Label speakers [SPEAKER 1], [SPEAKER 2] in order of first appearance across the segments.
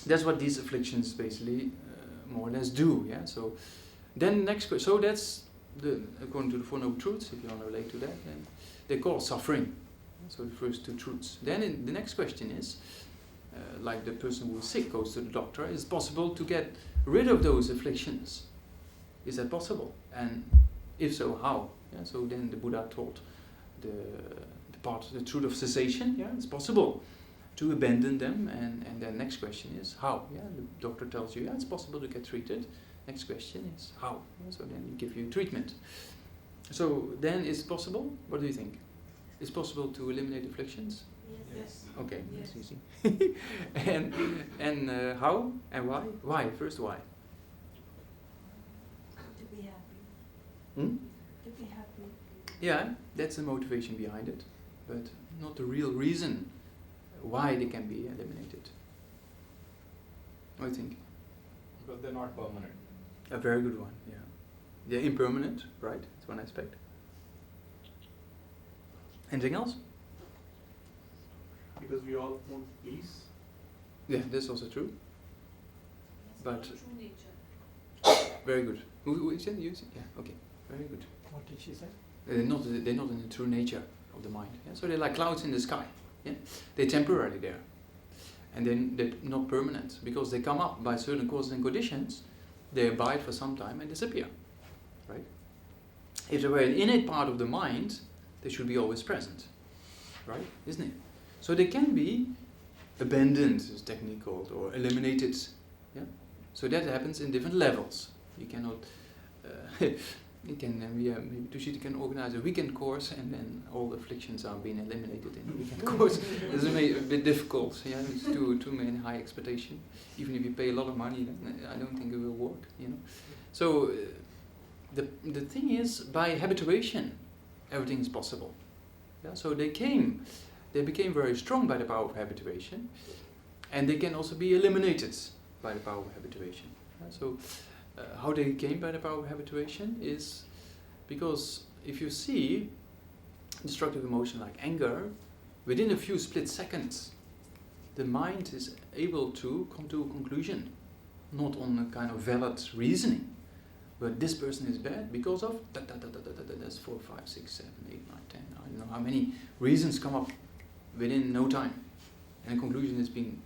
[SPEAKER 1] that's what these afflictions basically more or less do. Yeah. So then next question. So that's according to the Four Noble Truths. If you want to relate to that, then they call suffering. So the first two truths. Then the next question is, like the person who is sick goes to the doctor, is it possible to get rid of those afflictions? Is that possible? And if so, how? Yeah, so then the Buddha taught the truth of cessation. Yeah, it's possible to abandon them. And then next question is how? Yeah, the doctor tells you, yeah, it's possible to get treated. Next question is how? Yeah, so then we give you treatment. So then is it possible? What do you think? Is it possible to eliminate afflictions?
[SPEAKER 2] Yes.
[SPEAKER 1] Okay,
[SPEAKER 2] Yes.
[SPEAKER 1] that's easy. and how and why? Why? First, why?
[SPEAKER 2] To be happy.
[SPEAKER 1] Hmm?
[SPEAKER 2] To be happy.
[SPEAKER 1] Yeah, that's the motivation behind it, but not the real reason why they can be eliminated. What do you think?
[SPEAKER 3] Because they're not permanent.
[SPEAKER 1] A very good one, yeah. They're impermanent, right? That's one aspect. Anything else?
[SPEAKER 4] Because we all want peace.
[SPEAKER 1] Yeah, that's also true. But
[SPEAKER 2] True nature.
[SPEAKER 1] very good. Who said you? Yeah, okay, very good.
[SPEAKER 4] What did she say?
[SPEAKER 1] They're not in the true nature of the mind. Yeah? So they're like clouds in the sky. Yeah? They're temporarily there. And then they're not permanent because they come up by certain causes and conditions, they abide for some time and disappear. Right? If they were an innate part of the mind, they should be always present. Right? Isn't it? So they can be abandoned, is technically called, or eliminated. Yeah? So that happens in different levels. You cannot maybe Tushita can organize a weekend course and then all the afflictions are being eliminated in the weekend course. It's a bit difficult, yeah, it's too many high expectation. Even if you pay a lot of money, then I don't think it will work, you know. So the thing is, by habituation, everything is possible. Yeah? So they became very strong by the power of habituation, and they can also be eliminated by the power of habituation. Yeah? So how they came by the power of habituation is because if you see destructive emotion like anger, within a few split seconds, the mind is able to come to a conclusion, not on a kind of valid reasoning, but this person is bad because of that's 4, 5, 6, 7, 8, 9, 10. I don't know how many reasons come up within no time, and a conclusion is being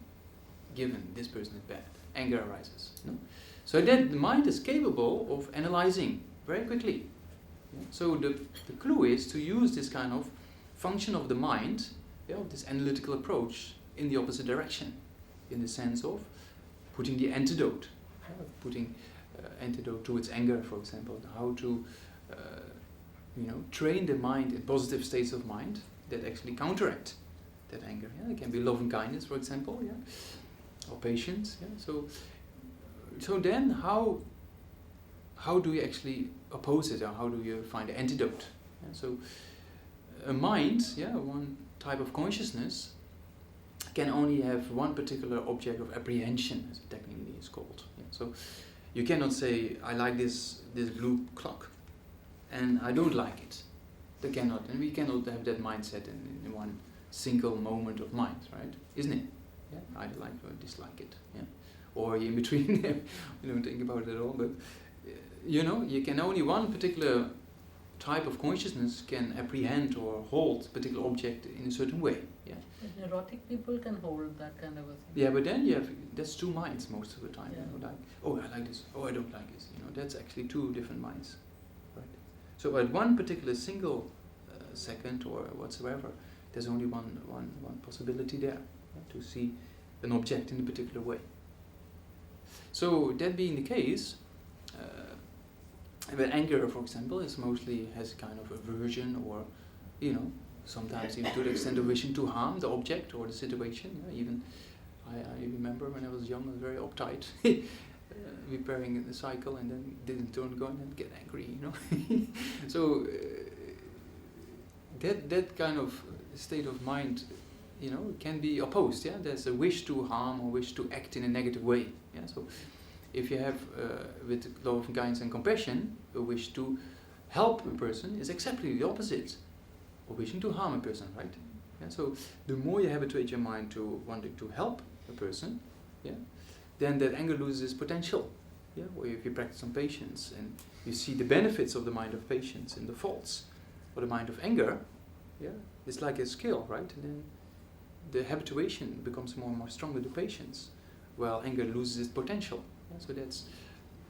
[SPEAKER 1] given. This person is bad. Anger arises. You know? So that the mind is capable of analyzing very quickly. Yeah? So the clue is to use this kind of function of the mind, this analytical approach, in the opposite direction, in the sense of putting the antidote, putting antidote to its anger, for example, how to train the mind in positive states of mind that actually counteract that anger. Yeah? It can be love and kindness, for example, or patience. Yeah? So then how do you actually oppose it, or how do you find the antidote? Yeah? So a mind, one type of consciousness, can only have one particular object of apprehension, as it technically is called. Yeah? So you cannot say, I like this blue clock, and I don't like it. They cannot, and we cannot have that mindset in one single moment of mind, right? Isn't it? Yeah, I like or dislike it. Yeah, or in between, we don't think about it at all. But you can only one particular type of consciousness can apprehend or hold a particular object in a certain way. Yeah.
[SPEAKER 5] Neurotic people can hold that kind of a thing.
[SPEAKER 1] Yeah, but then that's two minds most of the time.
[SPEAKER 5] Yeah.
[SPEAKER 1] Like, oh, I like this. Oh, I don't like this. That's actually two different minds, right? So at one particular single second or whatsoever, there's only one possibility there, to see an object in a particular way. So that being the case, with anger, for example, has kind of aversion, or sometimes even to the extent of wishing to harm the object or the situation. Even I remember when I was young, I was very uptight, repairing the cycle, and then didn't turn going and get angry. So that kind of state of mind, can be opposed. Yeah, there's a wish to harm or wish to act in a negative way. Yeah, so if you have with love and kindness and compassion a wish to help a person, is exactly the opposite of wishing to harm a person, right? Yeah, so the more you habituate your mind to wanting to help a person, yeah, then that anger loses its potential. Yeah, or if you practice on patience and you see the benefits of the mind of patience and the faults or the mind of anger, yeah, it's like a skill, right? And then the habituation becomes more and more stronger to patience, while anger loses its potential. Yeah? So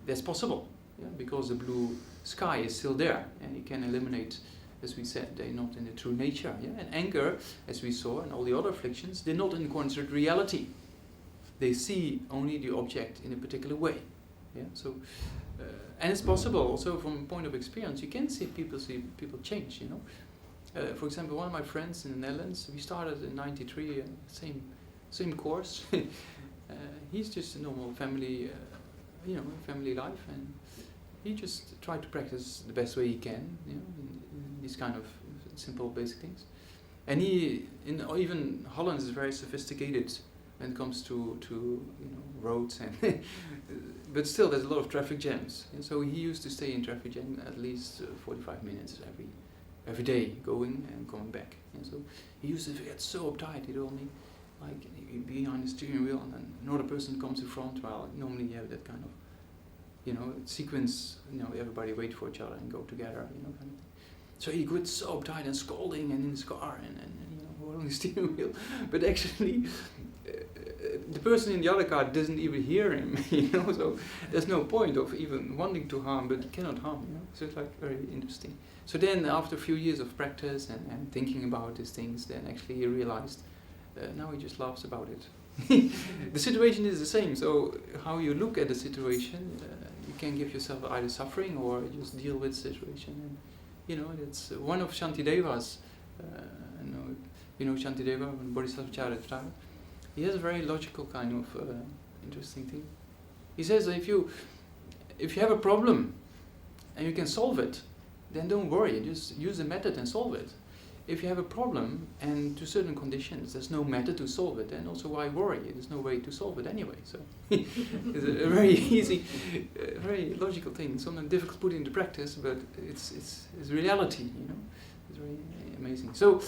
[SPEAKER 1] that's possible, yeah? Because the blue sky is still there, and you can eliminate, as we said, they're not in the true nature. Yeah? And anger, as we saw, and all the other afflictions, they're not in accordance with reality. They see only the object in a particular way. Yeah? So, and it's possible also from a point of experience. You can see people change. You know. For example, one of my friends in the Netherlands, we started in '93, same course. He's just a normal family, family life, and he just tried to practice the best way he can, you know, in these kind of simple, basic things. And even Holland is very sophisticated when it comes to roads, and but still there's a lot of traffic jams. And so he used to stay in traffic jam at least 45 minutes every day, going and coming back. And so he used to get so uptight. He'd only behind the steering wheel, and then another person comes in front. Well, normally you have that kind of, sequence. Everybody wait for each other and go together. Kind of thing. So he got so uptight and scolding, and in his car, and holding the steering wheel. But actually, the person in the other car doesn't even hear him. So there's no point of even wanting to harm, but you cannot harm. So it's like very interesting. So then, after a few years of practice and thinking about these things, then actually he realized. Now he just laughs about it. The situation is the same. So how you look at the situation, you can give yourself either suffering or just deal with the situation. And it's one of Shantideva's. Shantideva, when Bodhisattva Charitra. He has a very logical kind of interesting thing. He says that if you have a problem and you can solve it, then don't worry. Just use the method and solve it. If you have a problem and to certain conditions there's no method to solve it, then also why worry? There's no way to solve it anyway. So it's a very easy, very logical thing. Sometimes difficult to put into practice, but it's reality. It's very amazing. So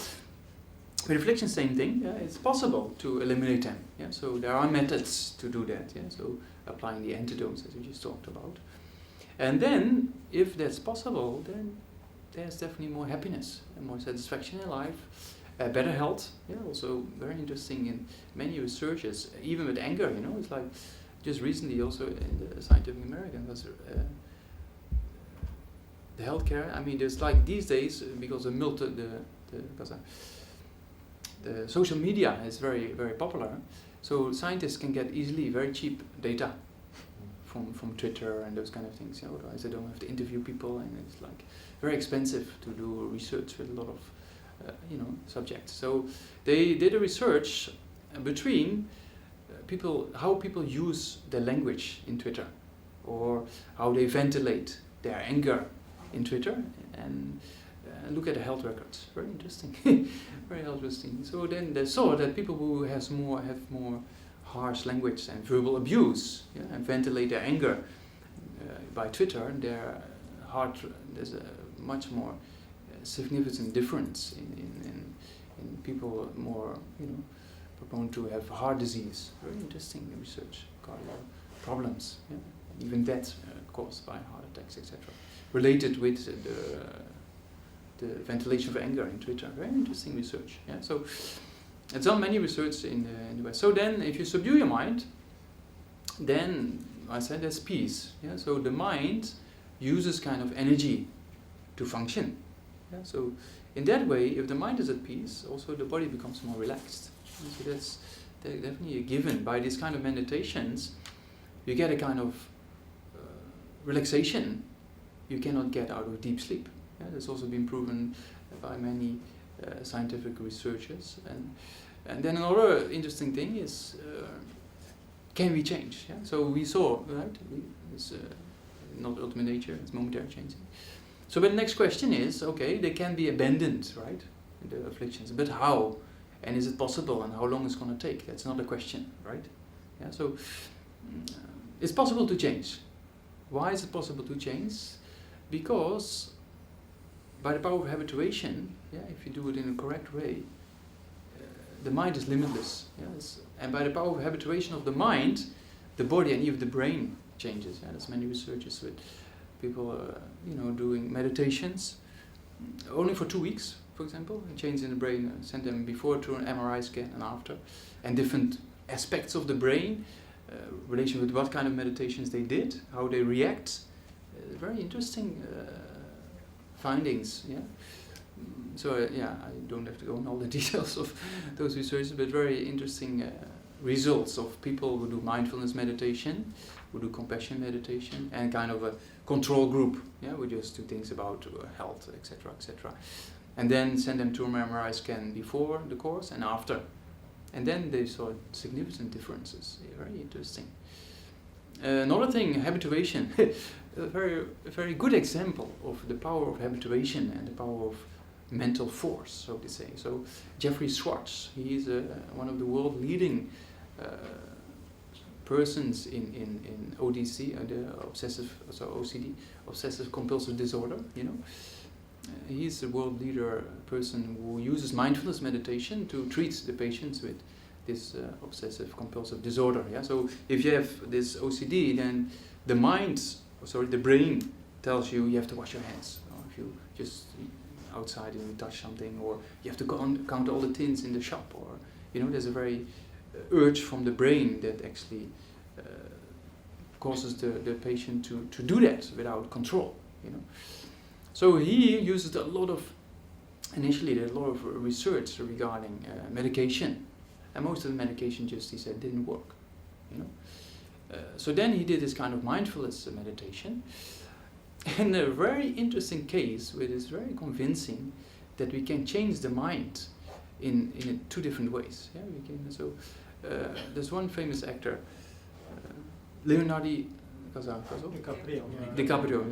[SPEAKER 1] with reflection, same thing. Yeah, it's possible to eliminate them. Yeah, so there are methods to do that. Yeah, so applying the antidotes as we just talked about, and then if that's possible, then there's definitely more happiness and more satisfaction in life, better health. Yeah, also very interesting in many researches, even with anger. It's like just recently also in the Scientific American was the healthcare. I mean, there's like these days because the social media is very very popular, so scientists can get easily very cheap data from Twitter and those kind of things. Otherwise they don't have to interview people, and it's like very expensive to do research with a lot of subjects. So they did a research between how people use their language in Twitter, or how they ventilate their anger in Twitter, and look at the health records. Very interesting. Very interesting. So then they saw that people who have more harsh language and verbal abuse, and ventilate their anger by Twitter, there's a much more significant difference in people more prone to have heart disease. Very interesting research. Cardiac problems, even death caused by heart attacks, etc. Related with the ventilation of anger in Twitter. Very interesting research. Yeah, so it's done many research in the West. So then, if you subdue your mind, then I said there's peace. Yeah, so the mind uses kind of energy to function. Yeah, so in that way, if the mind is at peace, also the body becomes more relaxed. And so that's definitely a given. By these kind of meditations, you get a kind of relaxation you cannot get out of deep sleep. Yeah, that's also been proven by many scientific researchers. And then another interesting thing is, can we change? Yeah? So we saw, right? It's not ultimate nature, it's momentary changing. So the next question is, okay, they can be abandoned, right? The afflictions, but how? And is it possible? And how long it's going to take? That's another question, right? Yeah. So it's possible to change. Why is it possible to change? Because by the power of habituation, if you do it in a correct way, the mind is limitless. Yeah, And by the power of habituation of the mind, the body and even the brain changes. Yeah, there's many researchers with people, doing meditations only for 2 weeks, for example, and change in the brain, send them before to an MRI scan and after, and different aspects of the brain, relation with what kind of meditations they did, how they react. Very interesting findings. Yeah. So I don't have to go on all the details of those researches, but very interesting results of people who do mindfulness meditation, who do compassion meditation, and kind of a control group. Yeah, we just do things about health, etc., etc., and then send them to an MRI scan before the course and after, and then they saw significant differences. Very interesting. Another thing, habituation. a very good example of the power of habituation and the power of mental force, so to say. So Jeffrey Schwartz, he is one of the world leading persons in ODC, the OCD, obsessive compulsive disorder. He's a world leader person who uses mindfulness meditation to treat the patients with this obsessive compulsive disorder. Yeah. So if you have this OCD, then the brain tells you have to wash your hands. Or if you just outside and you touch something, or you have to count all the tins in the shop, or there's a very urge from the brain that actually causes the patient to do that without control. So he uses initially there's a lot of research regarding medication, and most of the medication he said didn't work. So then he did this kind of mindfulness meditation, and a very interesting case which is very convincing that we can change the mind in two different ways. Yeah, we can. So there's one famous actor, Leonardo DiCaprio.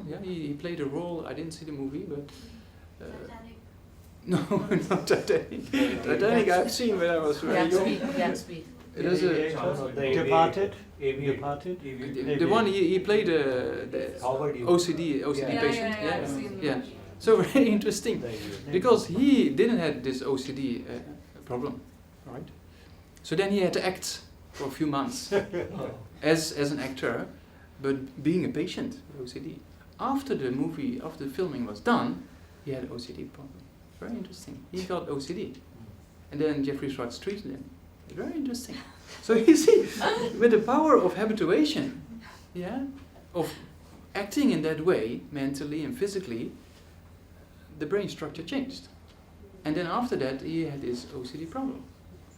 [SPEAKER 1] Yeah, he played a role. I didn't see the movie, but
[SPEAKER 2] Titanic.
[SPEAKER 1] no, not Titanic. Titanic I've seen when I was very young.
[SPEAKER 5] Gatsby.
[SPEAKER 1] It is
[SPEAKER 4] Departed.
[SPEAKER 1] the one he played the OCD patient.
[SPEAKER 5] I've seen
[SPEAKER 1] Yeah. So very interesting, because he didn't have this OCD problem, right? So then he had to act for a few months as an actor, but being a patient with OCD. After the filming was done, he had an OCD problem. Very interesting. He got OCD, and then Jeffrey Schwartz treated him. Very interesting. So you see, with the power of habituation, of acting in that way, mentally and physically, the brain structure changed. And then after that, he had his OCD problem.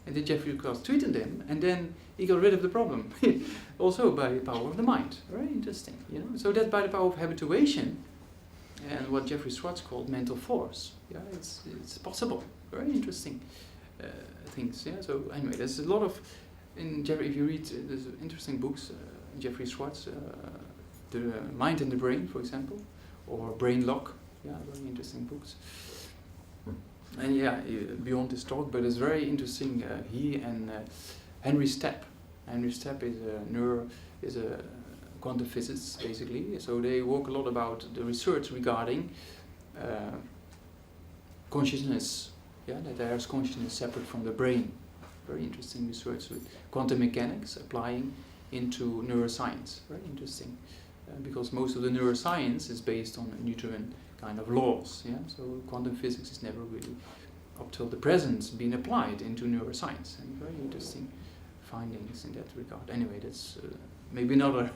[SPEAKER 1] And then Jeffrey Schwartz treated him, and then he got rid of the problem, also by the power of the mind. Very interesting, So that's by the power of habituation, and what Jeffrey Schwartz called mental force. Yeah, it's possible. Very interesting things. Yeah. So anyway, there's a lot of if you read, there's interesting books. Jeffrey Schwartz, The Mind and the Brain, for example, or Brain Lock. Yeah, very interesting books. And beyond this talk, but it's very interesting. He and Henry Stepp. Henry Stepp is a quantum physicist, basically. So they work a lot about the research regarding consciousness. Yeah, that there is consciousness separate from the brain. Very interesting research with quantum mechanics applying into neuroscience. Very interesting, because most of the neuroscience is based on Newtonian kind of laws. Yeah, so quantum physics is never really, up till the present, been applied into neuroscience, and very interesting findings in that regard. Anyway, that's maybe not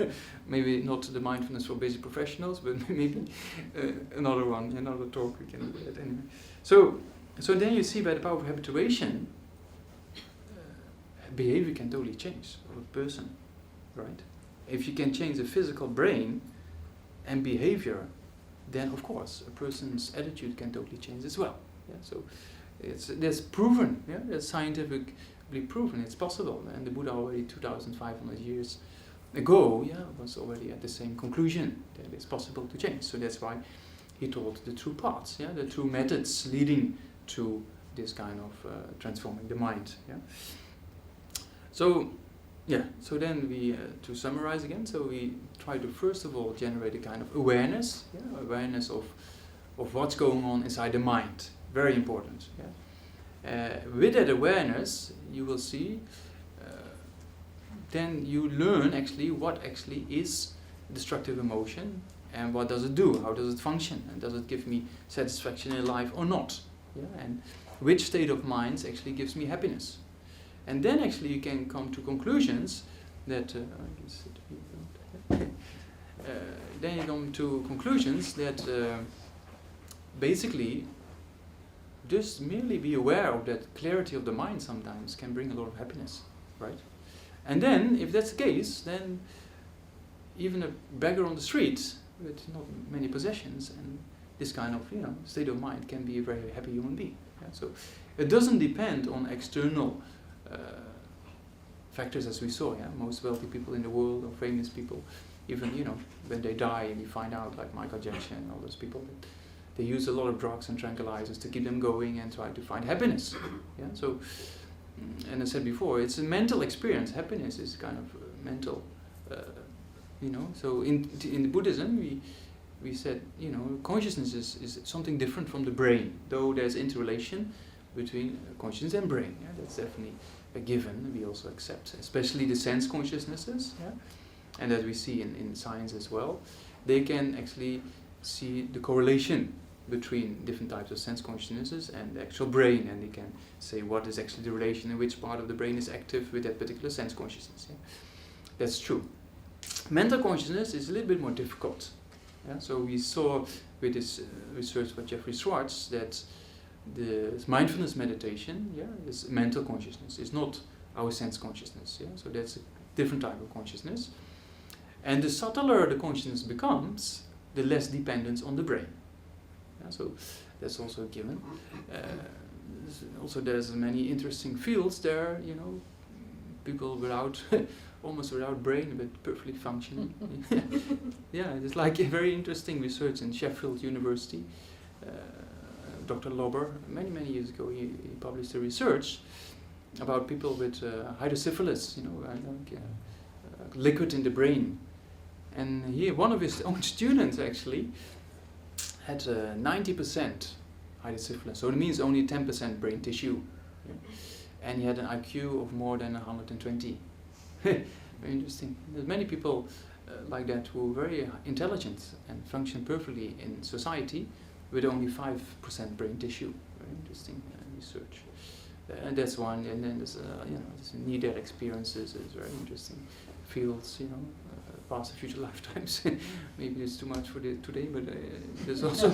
[SPEAKER 1] the mindfulness for basic professionals, but maybe another talk we can do that anyway. So then you see by the power of habituation, behavior can totally change of a person, right? If you can change the physical brain and behavior, then of course a person's attitude can totally change as well. Yeah, so that's proven. Yeah, that's scientifically proven. It's possible, and the Buddha already 2,500 years ago, was already at the same conclusion that it's possible to change. So that's why he taught the true paths, the true methods leading to this kind of transforming the mind. Yeah. So then we, to summarize again, so we try to first of all generate a kind of awareness, awareness of what's going on inside the mind. Very important. Yeah. With that awareness, you will see, then you learn actually what actually is destructive emotion and what does it do, how does it function, and does it give me satisfaction in life or not, and which state of mind actually gives me happiness. And then actually you can come to conclusions that then you come to conclusions that basically just merely be aware of that clarity of the mind sometimes can bring a lot of happiness, right? And then, if that's the case, then even a beggar on the street with not many possessions and this kind of state of mind can be a very happy human being. Yeah? So it doesn't depend on external factors, as we saw. Yeah, most wealthy people in the world or famous people, even when they die, we find out like Michael Jackson and all those people that they use a lot of drugs and tranquilizers to keep them going and try to find happiness. Yeah, so. And I said before, it's a mental experience. Happiness is kind of mental, So in Buddhism, we said, consciousness is something different from the brain, though there's interrelation between consciousness and brain. Yeah, that's definitely a given. We also accept, especially the sense consciousnesses, and that we see in science as well. They can actually see the correlation between different types of sense consciousnesses and the actual brain, and they can say what is actually the relation and which part of the brain is active with that particular sense consciousness. Yeah? That's true. Mental consciousness is a little bit more difficult. Yeah? So we saw with this research by Jeffrey Schwartz that the mindfulness meditation is mental consciousness. It's not our sense consciousness. Yeah? So that's a different type of consciousness. And the subtler the consciousness becomes, the less dependence on the brain. So that's also a given. Also, there's many interesting fields there. People without, almost without brain, but perfectly functioning. Yeah, it's like a very interesting research in Sheffield University. Dr. Lauber, many years ago, he published a research about people with hydrocephalus. Liquid in the brain, and one of his own students actually had 90% hydrocephalus, so it means only 10% brain tissue, and he had an IQ of more than 120. Very interesting. There's many people like that who are very intelligent and function perfectly in society with only 5% brain tissue. Very interesting research. And that's one. And then there's this near-death experiences is very interesting fields. Past and future lifetimes. Maybe it's too much for today, but there's also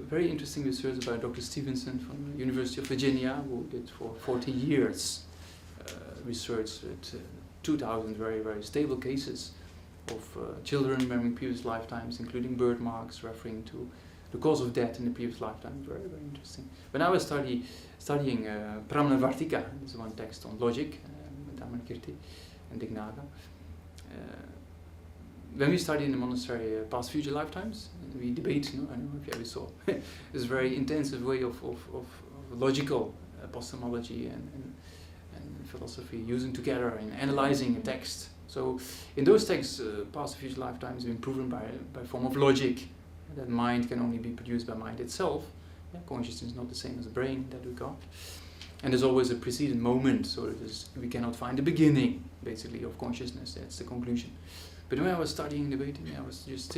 [SPEAKER 1] very interesting research by Dr. Stevenson from the University of Virginia, who did for 40 years research with 2,000 very, very stable cases of children remembering previous lifetimes, including birthmarks, referring to the cause of death in the previous lifetime. Very, very interesting. When I was studying Pramanavartika, this is one text on logic, Dhammakirti and Dignaga. When we study in the monastery past future lifetimes, we debate, I don't know if you ever saw, this very intensive way of logical epistemology and philosophy using together and analyzing a text. So in those texts, past future lifetimes have been proven by form of logic, that mind can only be produced by mind itself. Consciousness is not the same as the brain in that regard. And there's always a precedent moment, so we cannot find the beginning, basically, of consciousness. That's the conclusion. But when I was studying debating, I was just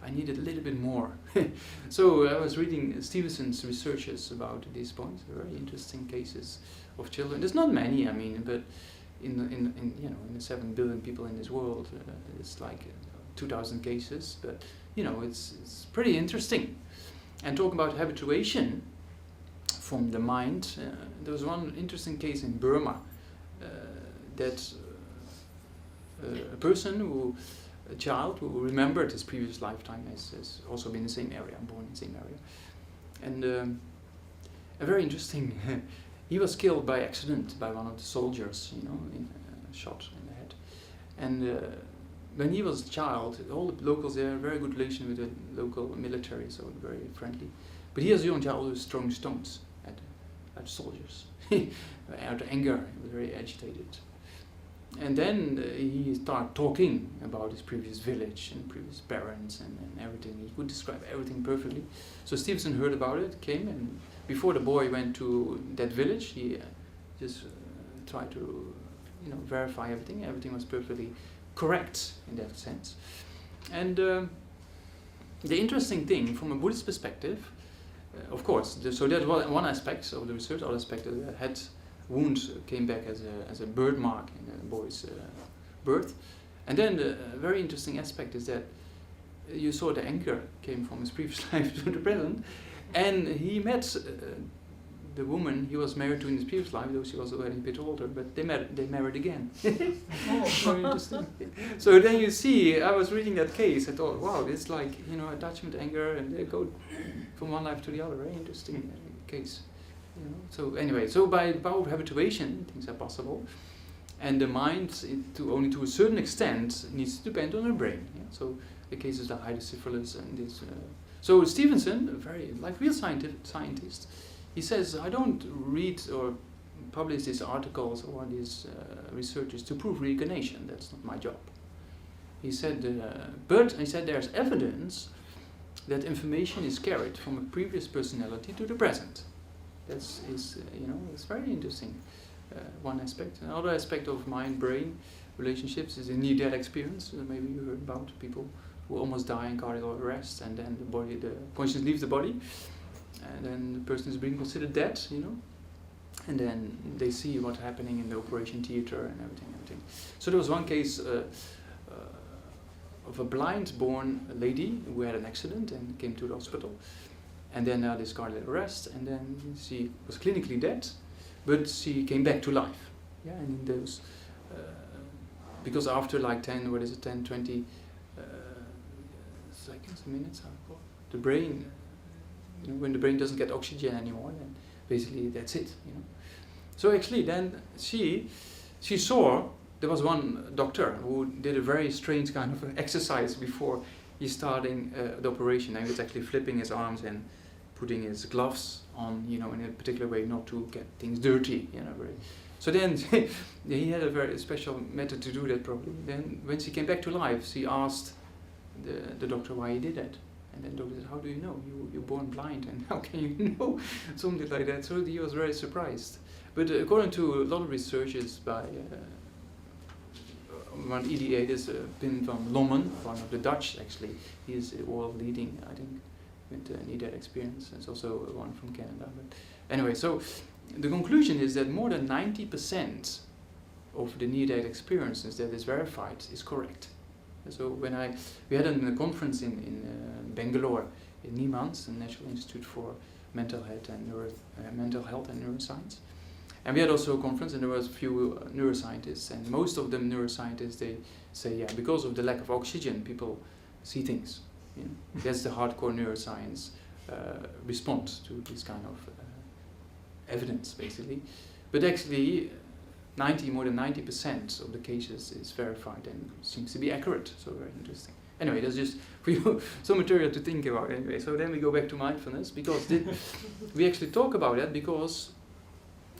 [SPEAKER 1] I needed a little bit more. So I was reading Stevenson's researches about these points, very interesting cases of children. There's not many, but in the 7 billion people in this world, it's like 2,000 cases. But it's pretty interesting. And talking about habituation from the mind, there was one interesting case in Burma that a child who remembered his previous lifetime has also been in the same area, born in the same area. And a very interesting, he was killed by accident by one of the soldiers, in a shot in the head. And when he was a child, all the locals there, very good relation with the local military, so very friendly. But he as a young child was throwing stones at soldiers. Out of anger, he was very agitated. And then he started talking about his previous village and previous parents and everything. He could describe everything perfectly. So Stevenson heard about it, came, and before the boy went to that village, he just tried to, verify everything. Everything was perfectly correct in that sense. And the interesting thing, from a Buddhist perspective, of course, so that was one aspect of the research. Other aspect, the head wound came back as a birthmark in the boy's birth. And then the very interesting aspect is that you saw the anchor came from his previous life to the present, and he met the woman he was married to in his previous life, though she was already a bit older, but they married again. Very interesting. So then you see, I was reading that case, I thought, wow, it's like, attachment, anger, and they go from one life to the other. Very interesting case. So anyway, so by the power of habituation, things are possible, and the mind, only to a certain extent, needs to depend on the brain. Yeah? So the cases like hydrocephalus and this. So Stevenson, very real scientist, he says, I don't read or publish these articles or these researches to prove reincarnation. That's not my job. He said, but he said there's evidence that information is carried from a previous personality to the present. It's very interesting. One aspect. Another aspect of mind-brain relationships is a near-death experience. Maybe you heard about people who almost die in cardiac arrest, and then the consciousness leaves the body, and then the person is being considered dead. And then they see what's happening in the operation theater and everything. So there was one case of a blind-born lady who had an accident and came to the hospital. And then this cardiac arrest, and then she was clinically dead, but she came back to life. Yeah, and in those, because after like 10, 20 seconds, minutes, the brain, when the brain doesn't get oxygen anymore, then basically that's it. So actually, then she saw there was one doctor who did a very strange kind of exercise before he's starting the operation, and he was actually flipping his arms and putting his gloves on, in a particular way, not to get things dirty, So then he had a very special method to do that probably. Then when she came back to life, she asked the doctor why he did that. And then the doctor said, how do you know? You're born blind, and how can you know? Something like that. So he was very surprised. But according to a lot of researches by one EDA, there's Pim van Lommen, one of the Dutch actually. He is world leading, I think, with near-death experience. There's also one from Canada. But anyway, so the conclusion is that more than 90% of the near-death experiences that is verified is correct. So we had a conference in Bangalore, in Niemans, the National Institute for Mental Health and Neuroscience. And we had also a conference, and there was a few neuroscientists, and most of them neuroscientists, they say, because of the lack of oxygen, people see things. That's the hardcore neuroscience response to this kind of evidence, basically. But actually, more than 90% of the cases is verified and seems to be accurate. So very interesting. Anyway, that's just for you some material to think about. Anyway, so then we go back to mindfulness, because we actually talk about that because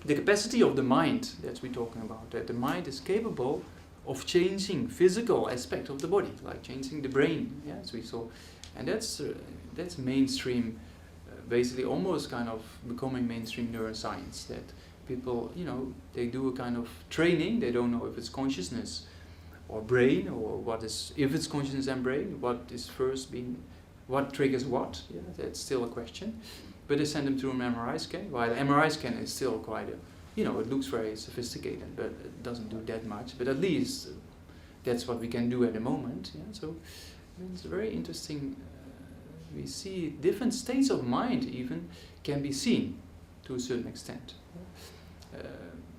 [SPEAKER 1] the capacity of the mind that we're talking about, that the mind is capable of changing physical aspect of the body, like changing the brain, as we saw, and that's mainstream, basically almost kind of becoming mainstream neuroscience. That people, they do a kind of training. They don't know if it's consciousness or brain, or if it's consciousness and brain, what triggers what. Yeah, that's still a question. But they send them through an MRI scan. While the MRI scan is still quite it looks very sophisticated, but it doesn't do that much. But at least that's what we can do at the moment. Yeah? So it's very interesting. We see different states of mind even can be seen to a certain extent.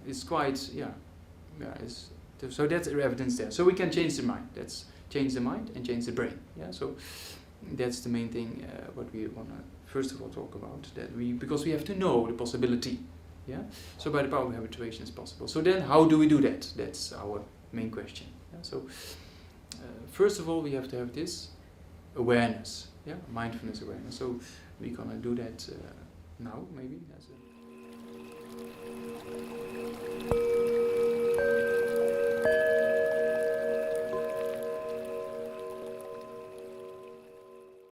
[SPEAKER 1] It's quite, so that's evidence there. So we can change the mind. That's change the mind and change the brain. Yeah. So that's the main thing. What we want to first of all talk about, because we have to know the possibility. Yeah. So by the power of habituation is possible. So then, how do we do that? That's our main question. Yeah? So first of all, we have to have this awareness. Yeah, mindfulness awareness. So we're gonna do that now, maybe.